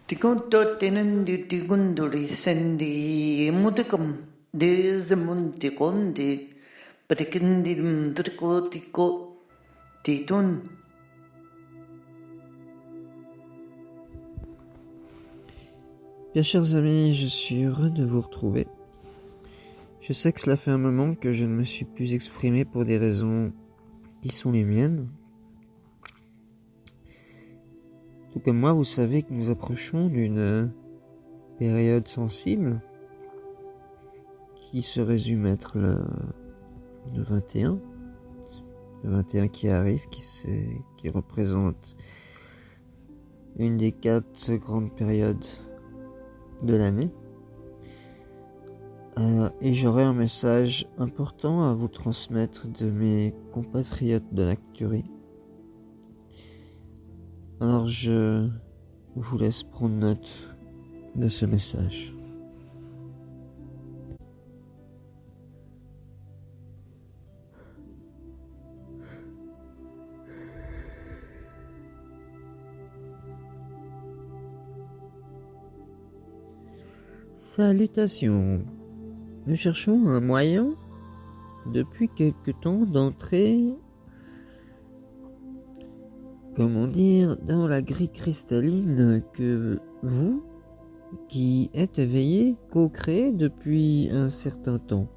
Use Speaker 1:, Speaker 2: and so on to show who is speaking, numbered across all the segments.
Speaker 1: Tikunto tenandi tikunduri sendi mudikum dezamunti kondi patikindim triko tiko titun.
Speaker 2: Bien chers amis, je suis heureux de vous retrouver. Je sais que cela fait un moment que je ne me suis plus exprimé pour des raisons qui sont les miennes. Tout comme moi, vous savez que nous approchons d'une période sensible qui se résume être le 21. Le 21 qui arrive, qui représente une des 4 grandes périodes de l'année. Et j'aurai un message important à vous transmettre de mes compatriotes de l'Acturie. Alors je vous laisse prendre note de ce message. Salutations. Nous cherchons un moyen depuis quelque temps d'entrer, dans la grille cristalline que vous, qui êtes éveillés, co-créez depuis un certain temps.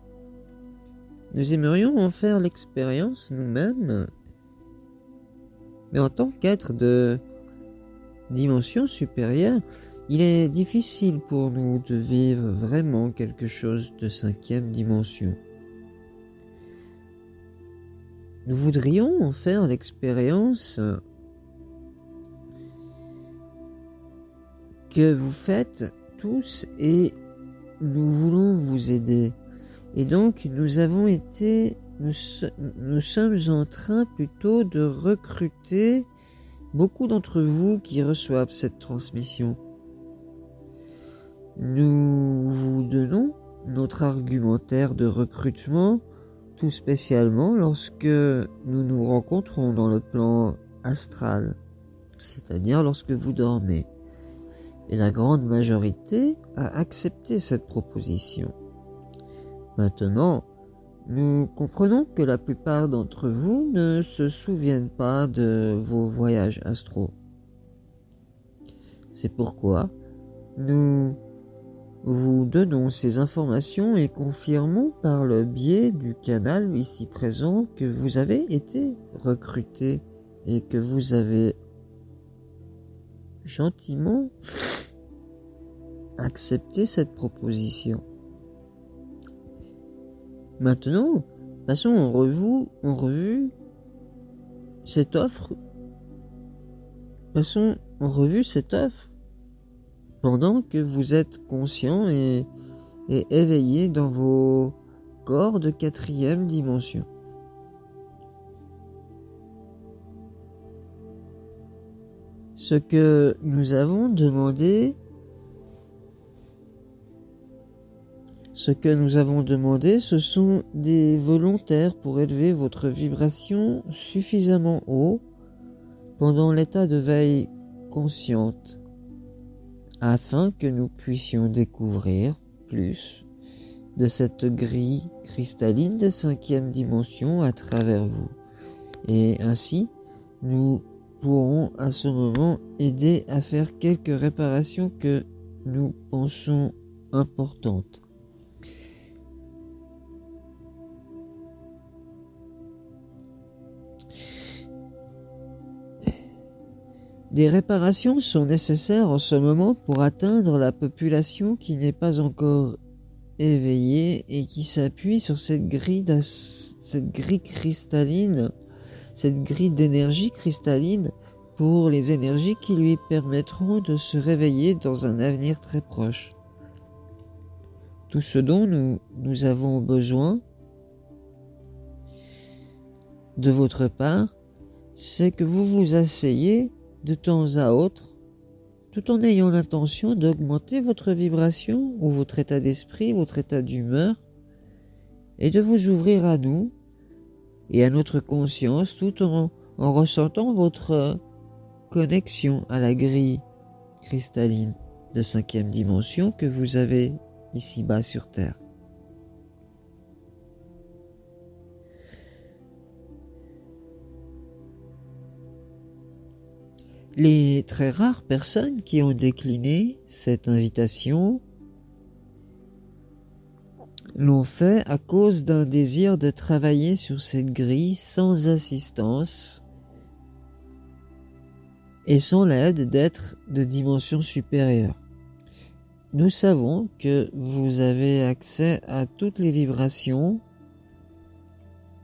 Speaker 2: Nous aimerions en faire l'expérience nous-mêmes, mais en tant qu'être de dimension supérieure, il est difficile pour nous de vivre vraiment quelque chose de 5e dimension. Nous voudrions en faire l'expérience que vous faites tous et nous voulons vous aider. Et donc nous sommes en train plutôt de recruter beaucoup d'entre vous qui reçoivent cette transmission. Nous vous donnons notre argumentaire de recrutement, tout spécialement lorsque nous nous rencontrons dans le plan astral, c'est-à-dire lorsque vous dormez. Et la grande majorité a accepté cette proposition. Maintenant, nous comprenons que la plupart d'entre vous ne se souviennent pas de vos voyages astraux. C'est pourquoi nous vous donnons ces informations et confirmons par le biais du canal ici présent que vous avez été recruté et que vous avez gentiment accepté cette proposition. Maintenant, passons en revue cette offre. Passons en revue cette offre pendant que vous êtes conscient et éveillé dans vos corps de 4e dimension. Ce que nous avons demandé, ce sont des volontaires pour élever votre vibration suffisamment haut pendant l'état de veille consciente, afin que nous puissions découvrir plus de cette grille cristalline de 5e dimension à travers vous. Et ainsi, nous pourrons à ce moment aider à faire quelques réparations que nous pensons importantes. Des réparations sont nécessaires en ce moment pour atteindre la population qui n'est pas encore éveillée et qui s'appuie sur cette grille cristalline, cette grille d'énergie cristalline pour les énergies qui lui permettront de se réveiller dans un avenir très proche. Tout ce dont nous avons besoin de votre part, c'est que vous vous asseyez de temps à autre, tout en ayant l'intention d'augmenter votre vibration ou votre état d'esprit, votre état d'humeur, et de vous ouvrir à nous et à notre conscience tout en ressentant votre connexion à la grille cristalline de 5e dimension que vous avez ici-bas sur Terre. Les très rares personnes qui ont décliné cette invitation l'ont fait à cause d'un désir de travailler sur cette grille sans assistance et sans l'aide d'êtres de dimension supérieure. Nous savons que vous avez accès à toutes les vibrations,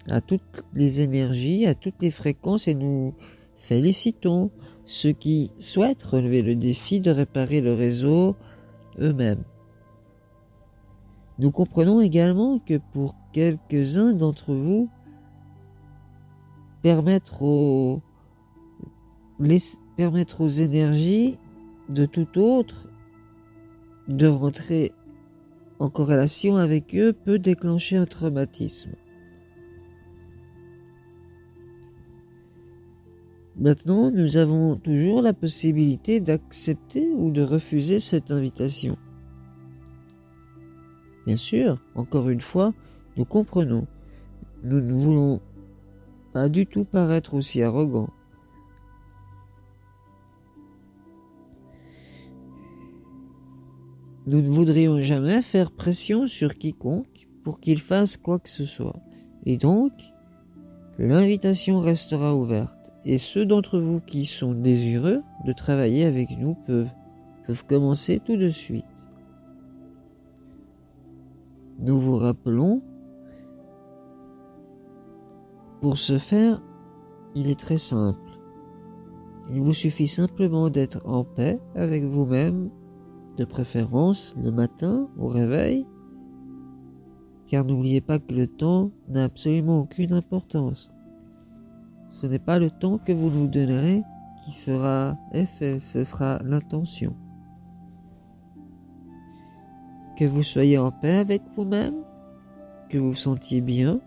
Speaker 2: à toutes les énergies, à toutes les fréquences et nous félicitons ceux qui souhaitent relever le défi de réparer le réseau eux-mêmes. Nous comprenons également que pour quelques-uns d'entre vous, permettre aux énergies de tout autre de rentrer en corrélation avec eux peut déclencher un traumatisme. Maintenant, nous avons toujours la possibilité d'accepter ou de refuser cette invitation. Bien sûr, encore une fois, nous comprenons. Nous ne voulons pas du tout paraître aussi arrogants. Nous ne voudrions jamais faire pression sur quiconque pour qu'il fasse quoi que ce soit. Et donc, l'invitation restera ouverte. Et ceux d'entre vous qui sont désireux de travailler avec nous peuvent commencer tout de suite. Nous vous rappelons, pour ce faire, il est très simple. Il vous suffit simplement d'être en paix avec vous-même, de préférence le matin au réveil, car n'oubliez pas que le temps n'a absolument aucune importance. Ce n'est pas le temps que vous nous donnerez qui fera effet, ce sera l'intention. Que vous soyez en paix avec vous-même, que vous vous sentiez bien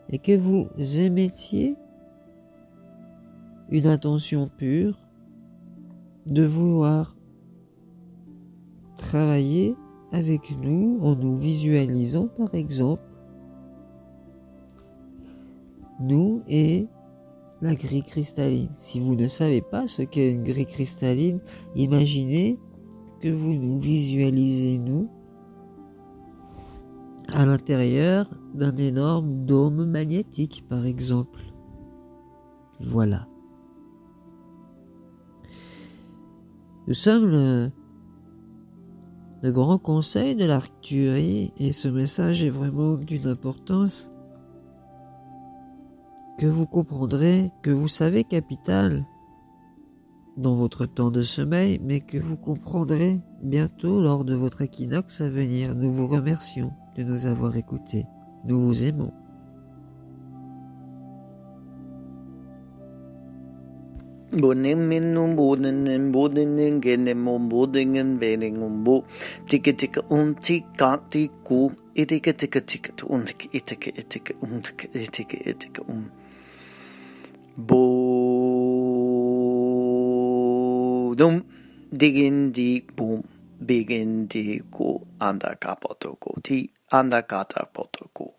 Speaker 2: et que vous émettiez une intention pure de vouloir travailler avec nous en nous visualisant par exemple nous et la grille cristalline. Si vous ne savez pas ce qu'est une grille cristalline, imaginez que vous nous visualisez nous à l'intérieur d'un énorme dôme magnétique par exemple. Voilà. Nous sommes le grand conseil de l'Arcturie et ce message est vraiment d'une importance que vous comprendrez, que vous savez capital dans votre temps de sommeil, mais que vous comprendrez bientôt lors de votre équinoxe à venir. Nous vous remercions de nous avoir écoutés. Nous vous aimons.
Speaker 1: Bonemmen boden boden genem bodingen vening bo ticke ticke tika tiku ticke ticke ticke ticke ticke bodum digin di boom begin di ko anda kapotoko ti anda kata potoko